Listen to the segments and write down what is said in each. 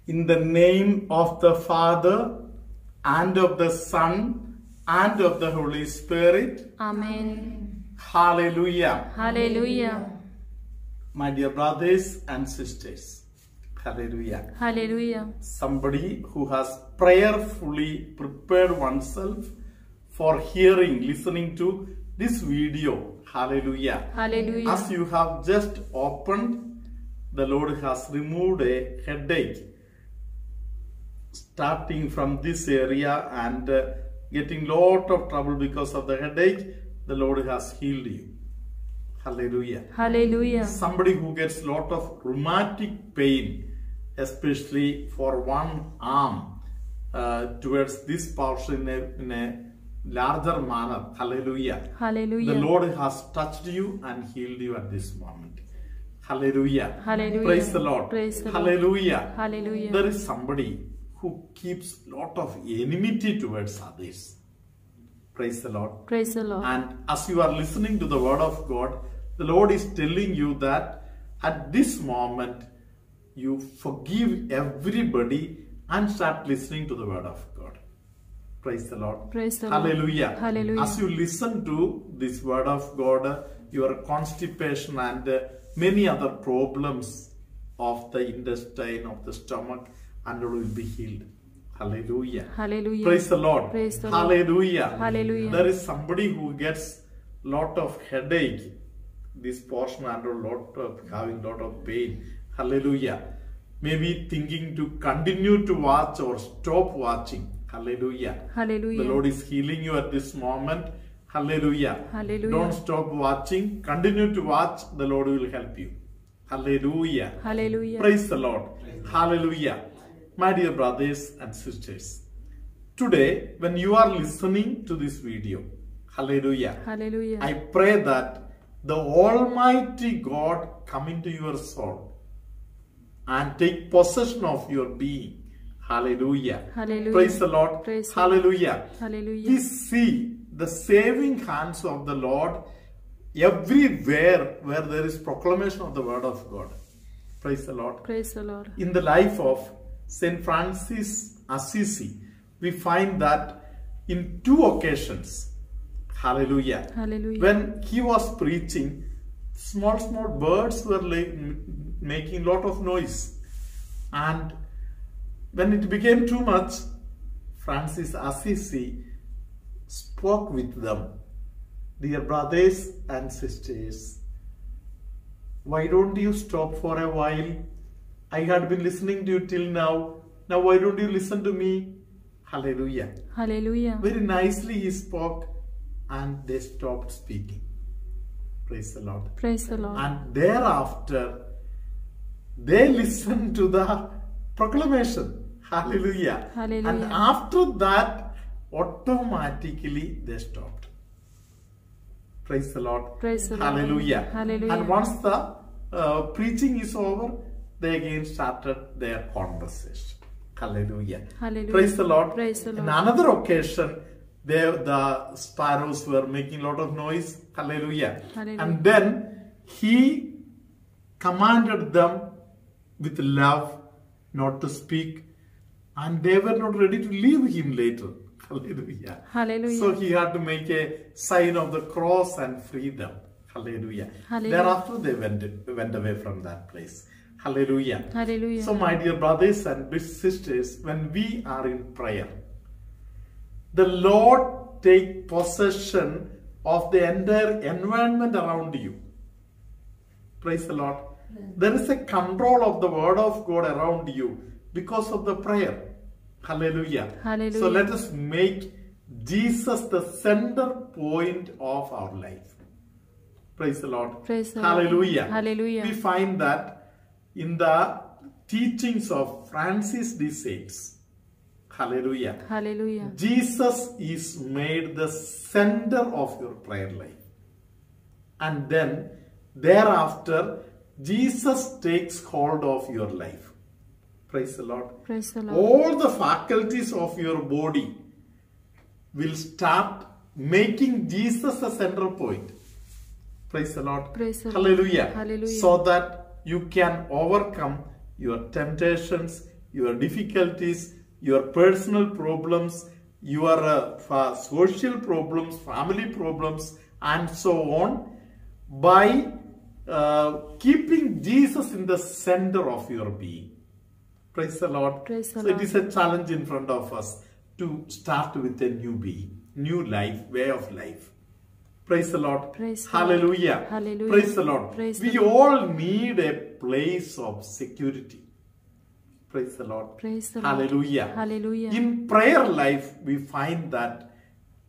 In the name of the Father, and of the Son, and of the Holy Spirit. Amen. Hallelujah. Hallelujah. My dear brothers and sisters, hallelujah. Hallelujah. Somebody who has prayerfully prepared oneself for hearing, listening to this video. Hallelujah. Hallelujah. As you have just opened, the Lord has removed a headache starting from this area and getting lot of trouble because of the headache. The Lord has healed you. Hallelujah. Hallelujah. Somebody who gets lot of rheumatic pain, especially for one arm towards this portion in a larger manner. Hallelujah. Hallelujah. The Lord has touched you and healed you at this moment. Hallelujah. Hallelujah. Praise the Lord. Praise the Hallelujah. Lord. Hallelujah. There is somebody who keeps lot of enmity towards others. Praise the Lord. Praise the Lord. And as you are listening to the word of God, the Lord is telling you that at this moment you forgive everybody and start listening to the word of God. Praise the Lord. Praise the Lord. Hallelujah. Hallelujah. As you listen to this word of God, your constipation and many other problems of the intestine, of the stomach, and it will be healed. Hallelujah. Hallelujah. Praise the Lord. Praise the Lord. Hallelujah. Hallelujah. There is somebody who gets lot of headache, this portion, and having lot of pain. Hallelujah. Maybe thinking to continue to watch or stop watching. Hallelujah. Hallelujah. The Lord is healing you at this moment. Hallelujah. Hallelujah. Don't stop watching. Continue to watch. The Lord will help you. Hallelujah. Hallelujah. Praise the Lord. Hallelujah. My dear brothers and sisters, today when you are listening to this video, hallelujah, Hallelujah. I pray that the Almighty God come into your soul and take possession of your being. Hallelujah. Hallelujah. Praise the Lord. Praise the Hallelujah. Hallelujah. We see the saving hands of the Lord everywhere where there is proclamation of the word of God. Praise the Lord. Praise the Lord. In the life of Saint Francis Assisi, we find that in 2 occasions, hallelujah, Hallelujah. when he was preaching, small birds were making lot of noise, and when it became too much, Francis Assisi spoke with them. Dear brothers and sisters, why don't you stop for a while? I had been listening to you till now. Now why don't you listen to me? Hallelujah. Hallelujah. Very nicely he spoke and they stopped speaking. Praise the Lord. Praise the Lord. And thereafter, they listened to the proclamation. Hallelujah. Hallelujah. And after that, automatically they stopped. Praise the Lord. Praise the Lord. Hallelujah. Hallelujah. And once the preaching is over, they again started their conversation. Hallelujah. Hallelujah. Praise the Lord. Praise the Lord. In another occasion, the sparrows were making a lot of noise. Hallelujah. Hallelujah. And then he commanded them with love not to speak, and they were not ready to leave him later. Hallelujah. Hallelujah. So he had to make a sign of the cross and free them. Hallelujah. Hallelujah. Thereafter they went away from that place. Hallelujah. Hallelujah. So my dear brothers and sisters, when we are in prayer, the Lord take possession of the entire environment around you. Praise the Lord. There is a control of the word of God around you because of the prayer. Hallelujah. Hallelujah. So let us make Jesus the center point of our life. Praise the Lord. Praise the Lord. Hallelujah. Hallelujah. We find that in the teachings of Francis de Sales. Hallelujah. Hallelujah. Jesus is made the center of your prayer life. And then thereafter, Jesus takes hold of your life. Praise the Lord. Praise the Lord. All the faculties of your body will start making Jesus a center point. Praise the Lord. Praise the Lord. Hallelujah. Hallelujah. So that you can overcome your temptations, your difficulties, your personal problems, your social problems, family problems, and so on, by keeping Jesus in the center of your being. Praise the Lord. Praise the So Lord. it is a challenge in front of us to start with a new being, new life, way of life. Praise the Lord. Praise the Hallelujah. Lord. Hallelujah. Praise the Lord. Praise We the Lord. all need a place of security. Praise the Lord. Praise the Lord. Hallelujah. Hallelujah. In prayer life, we find that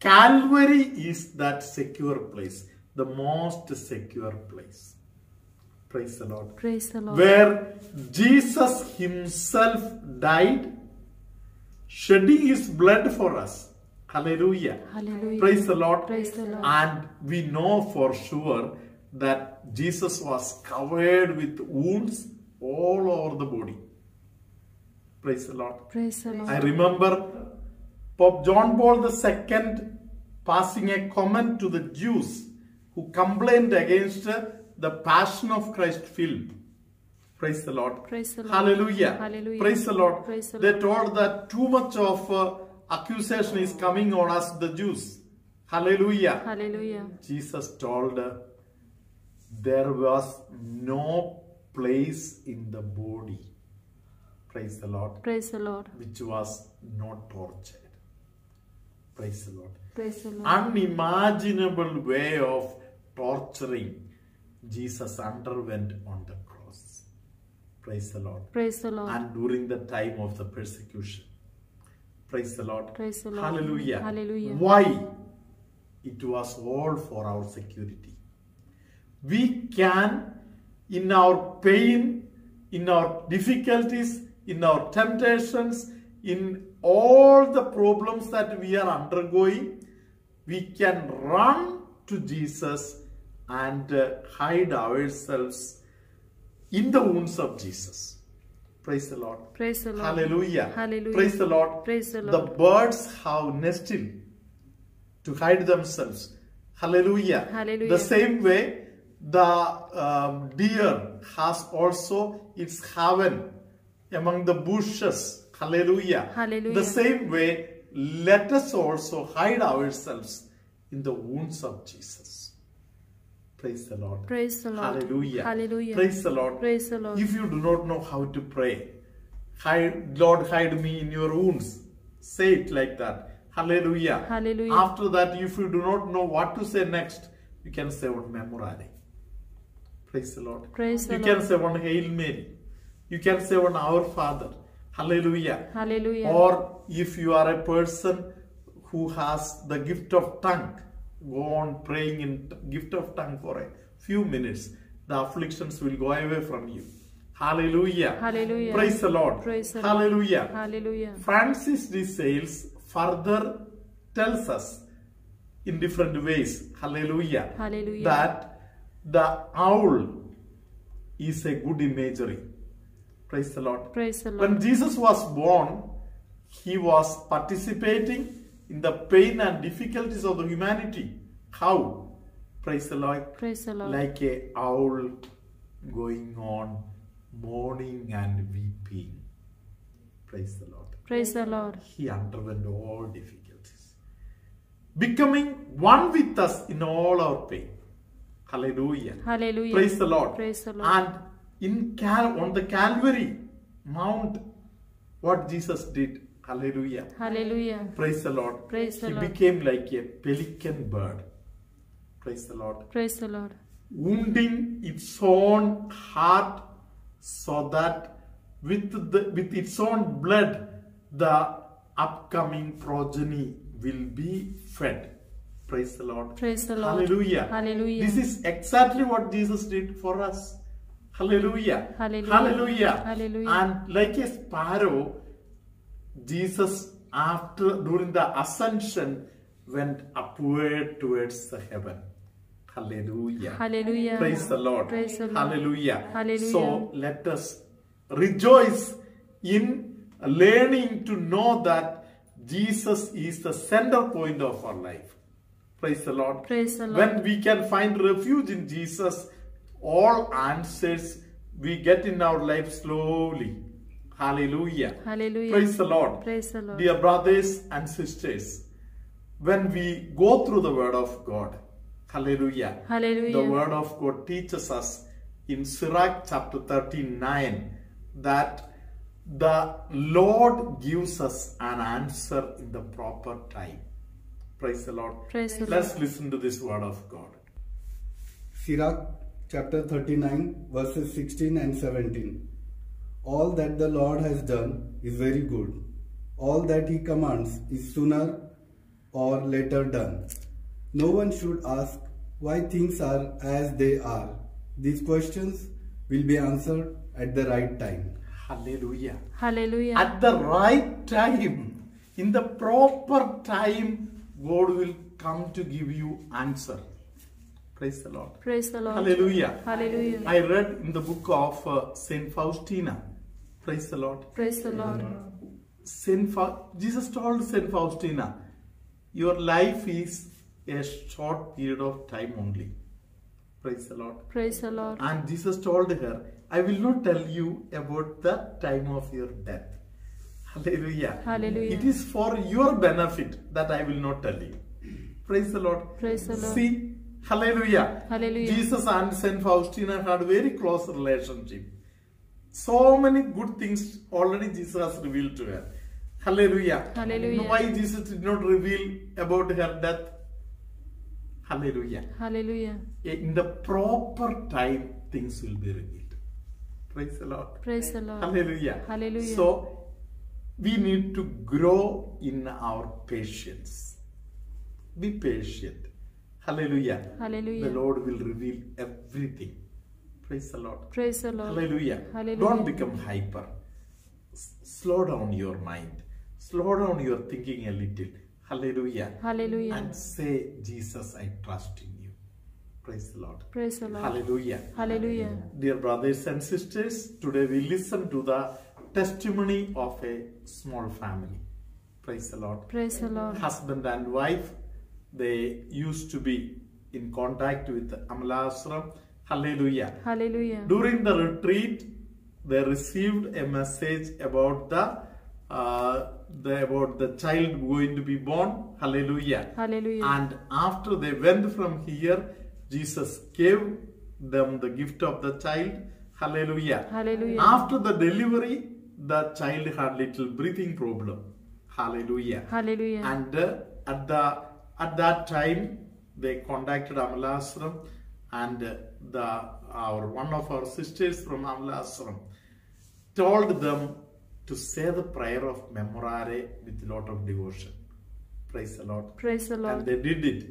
Calvary is that secure place, the most secure place. Praise the Lord. Praise the Lord. Where Jesus himself died, shedding his blood for us. Hallelujah. Hallelujah. Praise the Lord. Praise the Lord. And we know for sure that Jesus was covered with wounds all over the body. Praise the Lord. Praise the I Lord. remember Pope John Paul II passing a comment to the Jews who complained against the Passion of Christ film. Praise the Lord. Praise the Lord. Hallelujah. Hallelujah. Praise the Lord. Praise the They Lord. told that too much of accusation is coming on us, the Jews. Hallelujah. Hallelujah. Jesus told there was no place in the body, praise the Lord, Praise the Lord. which was not tortured. Praise the Lord. Praise the Lord. Unimaginable way of torturing Jesus underwent on the cross. Praise the Lord. Praise the Lord. And during the time of the persecution. Praise the Lord. Praise the Lord. Hallelujah. Hallelujah. Why? It was all for our security. We can, in our pain, in our difficulties, in our temptations, in all the problems that we are undergoing, we can run to Jesus and hide ourselves in the wounds of Jesus. Praise the Lord. Praise the Lord. Hallelujah. Hallelujah. Praise the Lord. Praise the The Lord. birds have nested to hide themselves. Hallelujah. Hallelujah. The same way, the deer has also its haven among the bushes. Hallelujah. Hallelujah. The same way, let us also hide ourselves in the wounds of Jesus. Praise the Lord. Praise the Lord. Hallelujah. Hallelujah. Praise the Lord. Praise the Lord. If you do not know how to pray, Lord, hide me in your wounds. Say it like that. Hallelujah. Hallelujah. After that, if you do not know what to say next, you can say one Memorare. Praise the Lord. Praise the You Lord. can say one Hail Mary. You can say one Our Father. Hallelujah. Hallelujah. Or if you are a person who has the gift of tongue, go on praying in gift of tongue for a few minutes. The afflictions will go away from you. Hallelujah. Hallelujah. Praise the Lord. Praise the Lord. Hallelujah. Hallelujah. Francis de Sales further tells us in different ways, hallelujah, Hallelujah. that the owl is a good imagery. Praise the Lord. Praise the Lord. When Jesus was born, he was participating in the pain and difficulties of the humanity. How? Praise the Lord. Praise the Lord. Like a owl going on mourning and weeping. Praise the Lord. Praise the Lord. He underwent all difficulties, becoming one with us in all our pain. Hallelujah. Hallelujah. Praise the Lord. Praise the Lord. And on the Calvary Mount, what Jesus did. Hallelujah. Hallelujah. Praise the Lord. Praise the He Lord. became like a pelican bird. Praise the Lord. Praise the Lord. Wounding its own heart so that with its own blood the upcoming progeny will be fed. Praise the Lord. Praise the Lord. Hallelujah. Hallelujah. This is exactly what Jesus did for us. Hallelujah. Hallelujah. Hallelujah. Hallelujah. And like a sparrow, Jesus, during the ascension, went upward towards the heaven. Hallelujah. Hallelujah. Praise the Lord. Praise the Lord. Hallelujah. Hallelujah. So let us rejoice in learning to know that Jesus is the center point of our life. Praise the Lord. Praise the Lord. When we can find refuge in Jesus, all answers we get in our life slowly. Hallelujah. Hallelujah. Praise the Lord. Praise the Lord. Dear brothers and sisters, when we go through the Word of God, hallelujah, Hallelujah. the Word of God teaches us in Sirach chapter 39 that the Lord gives us an answer in the proper time. Praise the Lord. Praise the Lord. Let's listen to this Word of God. Sirach chapter 39 verses 16 and 17. All that the Lord has done is very good. All that he commands is sooner or later done. No one should ask why things are as they are. These questions will be answered at the right time. Hallelujah. Hallelujah. At the right time, in the proper time, God will come to give you answer. Praise the Lord. Praise the Lord. Hallelujah. Hallelujah. I read in the book of Saint Faustina. Praise the Lord. Praise the Lord. Jesus told Saint Faustina, your life is a short period of time only. Praise the Lord. Praise the Lord. And Jesus told her, I will not tell you about the time of your death. Hallelujah. Hallelujah. It is for your benefit that I will not tell you. Praise the Lord. Praise the Lord. See, hallelujah. Hallelujah. Jesus and Saint Faustina had a very close relationship. So many good things already Jesus has revealed to her. Hallelujah. Hallelujah. Why Jesus did not reveal about her death? Hallelujah. Hallelujah. In the proper time, things will be revealed. Praise the Lord. Praise the Lord. Hallelujah. Hallelujah. So, we need to grow in our patience. Be patient. Hallelujah. Hallelujah. The Lord will reveal everything. Praise the Lord. Praise the Lord. Hallelujah. Hallelujah. Don't become hyper. Slow down your mind. Slow down your thinking a little. Hallelujah. Hallelujah. And say, Jesus, I trust in you. Praise the Lord. Praise the Lord. Hallelujah. Hallelujah. Dear brothers and sisters, today we listen to the testimony of a small family. Praise the Lord. Praise the Lord. Husband and wife, they used to be in contact with Amala Ashram. Hallelujah. Hallelujah. During the retreat, they received a message about the child going to be born. Hallelujah. Hallelujah. And after they went from here, Jesus gave them the gift of the child. Hallelujah. Hallelujah. After the delivery, the child had little breathing problem. Hallelujah. Hallelujah. And at that time, they contacted Amala Ashram, and one of our sisters from Amala Ashram told them to say the prayer of Memorare with a lot of devotion. Praise the Lord. Praise the Lord. And they did it.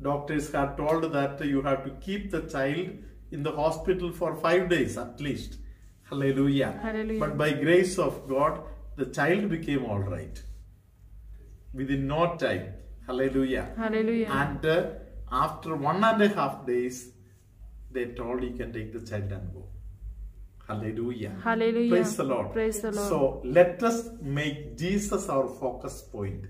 Doctors had told that you have to keep the child in the hospital for 5 days at least. Hallelujah. Hallelujah. But by grace of God, the child became all right. Within no time. Hallelujah. Hallelujah. And after 1.5 days, they told you can take the child and go. Hallelujah. Hallelujah. Praise the Lord. Praise the Lord. So let us make Jesus our focus point.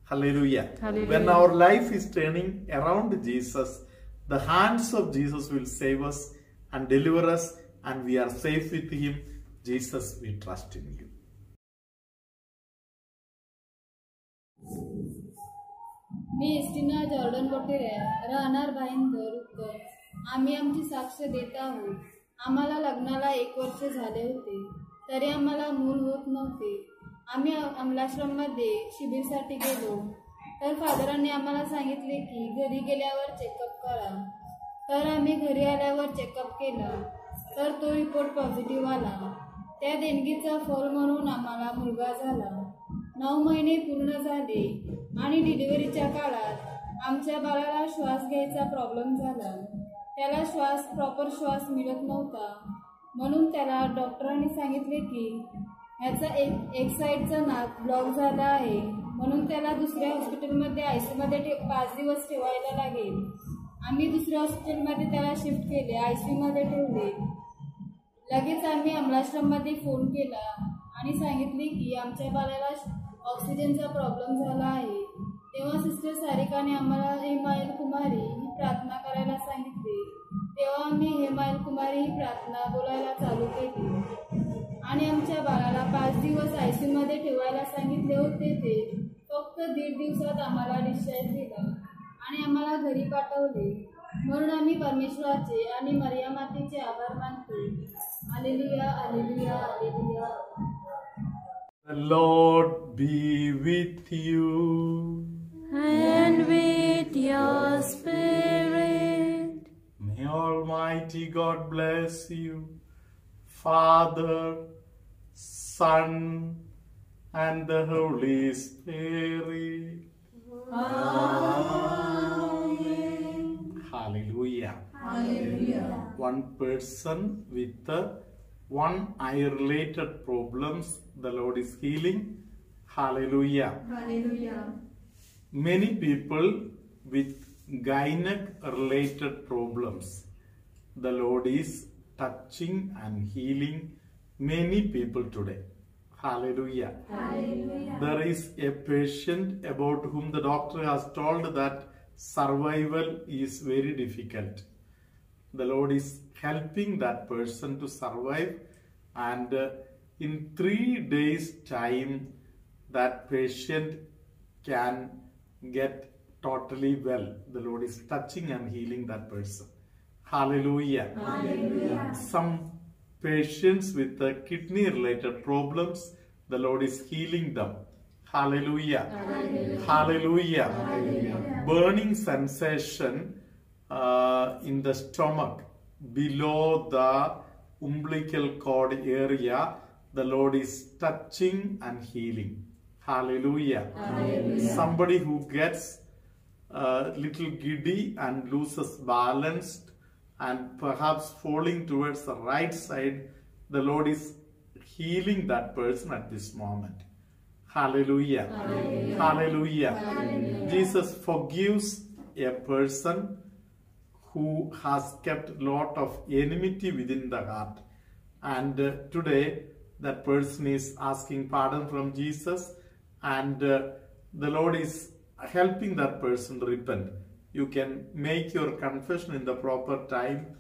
Hallelujah. Hallelujah. When our life is turning around Jesus, the hands of Jesus will save us and deliver us, and we are safe with Him. Jesus, we trust in you. मी Estina Jordan Botere राहणार भाईंदर उत्तर. आम्ही आमची साक्ष देत आहोत. आम्हाला लग्नाला 1 वर्ष झाले होते, तरी आम्हाला मूल होत नव्हते. आम्ही अमलाश्रममध्ये शिबिरसाठी गेलो, तर फादरांनी आम्हाला सांगितले की घरी गेल्यावर चेकअप करा. तर आम्ही घरी आल्यावर चेकअप केला, तर तो रिपोर्ट पॉझिटिव्ह आला. त्या देणगीचा फल म्हणून आम्हाला मुलगा झाला. 9 महिने पूर्ण झाले आणि डिलिव्हरीच्या काळात आमच्या बाळाला श्वास घ्यायचा प्रॉब्लेम झाला. त्याला प्रॉपर श्वास मिळत नव्हता, म्हणून त्याला डॉक्टरांनी सांगितले की ह्याचा एक साईडचा नाक ब्लॉक झाला आहे, म्हणून त्याला दुसऱ्या हॉस्पिटलमध्ये आयसीयूमध्ये 5 दिवस ठेवायला लागेल. आम्ही दुसऱ्या हॉस्पिटलमध्ये त्याला शिफ्ट केले, आयसीयूमध्ये ठेवले. लगेच आम्ही अमलाश्रममध्ये फोन केला आणि सांगितले की आमच्या बाळाला ऑक्सिजनचा प्रॉब्लेम झाला आहे. तेव्हा सिस्टर सारिकाने आम्हाला हेमायल कुमारी ही प्रार्थना करायला सांगितली. तेव्हा आम्ही हेमायल कुमारी ही प्रार्थना बोलायला चालू केली आणि आमच्या बाळाला 5 दिवस ICU मध्ये ठेवायला सांगितले होते. ते फक्त 1.5 दिवसात आम्हाला डिस्चार्ज दिला आणि आम्हाला घरी पाठवले. म्हणून आम्ही परमेश्वराचे आणि मरिया मातेचे आभार मानतो. Hallelujah, hallelujah, hallelujah. The Lord be with you. And with your spirit. May Almighty God bless you, Father, Son, and the Holy Spirit. Amen. Hallelujah. Hallelujah. One person with one eye-related problems, the Lord is healing. Hallelujah. Hallelujah. Many people with gynec-related problems, the Lord is touching and healing many people today. Hallelujah. Hallelujah. There is a patient about whom the doctor has told that survival is very difficult. The Lord is helping that person to survive, and in 3 days' time that patient can get totally well. The Lord is touching and healing that person. Hallelujah. Hallelujah. Some patients with kidney related problems, the Lord is healing them. Hallelujah. Hallelujah. Hallelujah. Hallelujah. Burning sensation in the stomach below the umbilical cord area, the Lord is touching and healing. Hallelujah. Hallelujah. Somebody who gets little giddy and loses balance and perhaps falling towards the right side, the Lord is healing that person at this moment. Hallelujah. Hallelujah. Hallelujah. Hallelujah. Jesus forgives a person who has kept lot of enmity within the heart, and today that person is asking pardon from Jesus, and the Lord is helping that person repent. You can make your confession in the proper time.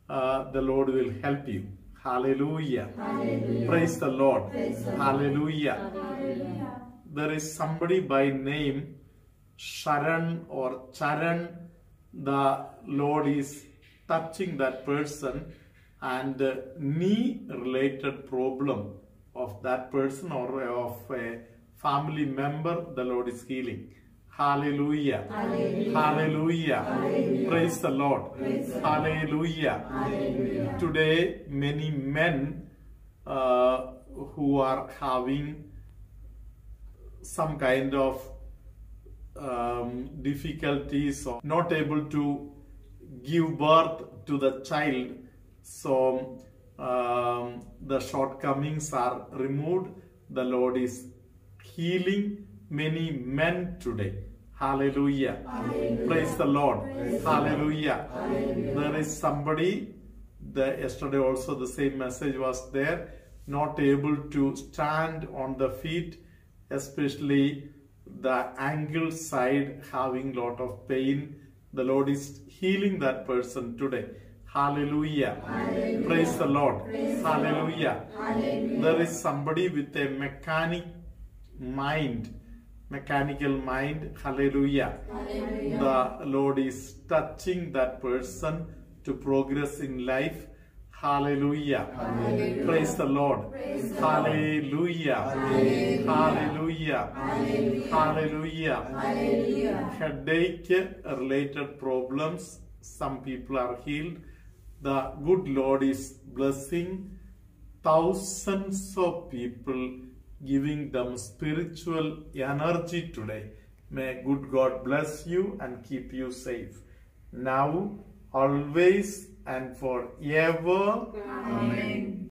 The Lord will help you. Hallelujah. Hallelujah. Praise the Lord. Praise the Lord. Hallelujah. Hallelujah. There is somebody by name Sharan or Charan. The Lord is touching that person, and knee related problem of that person or of a family member, the Lord is healing. Hallelujah. Hallelujah. Hallelujah. Hallelujah. Praise the Lord. Praise the Lord. Hallelujah. Hallelujah. Today many men who are having some kind of difficulties or not able to give birth to the child, so the shortcomings are removed. The Lord is healing many men today. Hallelujah. Hallelujah. Praise the Lord. Praise Hallelujah. Hallelujah. There is somebody, yesterday also the same message was there, not able to stand on the feet, especially the ankle side having lot of pain. The Lord is healing that person today. Hallelujah. Hallelujah. Praise the Lord. Praise the Hallelujah. Lord. Hallelujah. There is somebody with a mechanical mind. Hallelujah. Hallelujah. The Lord is touching that person to progress in life. Hallelujah. Hallelujah. Praise the Lord. Praise the Hallelujah. Hallelujah. Hallelujah. Hallelujah. Hallelujah. Hallelujah. Headache related problems, some people are healed. The good Lord is blessing thousands of people, giving them spiritual energy today. May good God bless you and keep you safe. Now, always and forever. Amen.